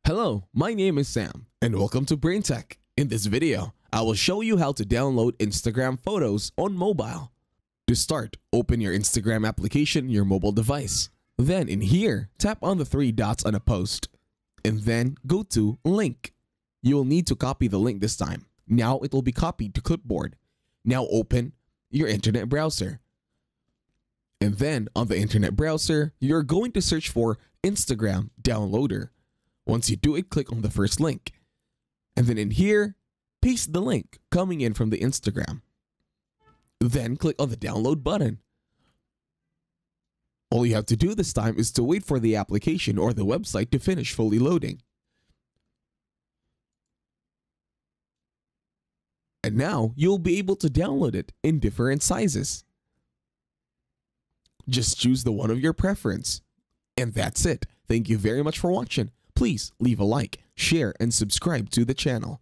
Hello, my name is Sam, and welcome to BrainTech. In this video, I will show you how to download Instagram photos on mobile. To start, open your Instagram application on your mobile device. Then in here, tap on the three dots on a post, and then go to Link. You will need to copy the link this time. Now it will be copied to Clipboard. Now open your internet browser. And then on the internet browser, you're going to search for Instagram Downloader. Once you do it, click on the first link. And then in here, paste the link coming in from the Instagram. Then click on the download button. All you have to do this time is to wait for the application or the website to finish fully loading. And now you'll be able to download it in different sizes. Just choose the one of your preference. And that's it. Thank you very much for watching. Please leave a like, share, and subscribe to the channel.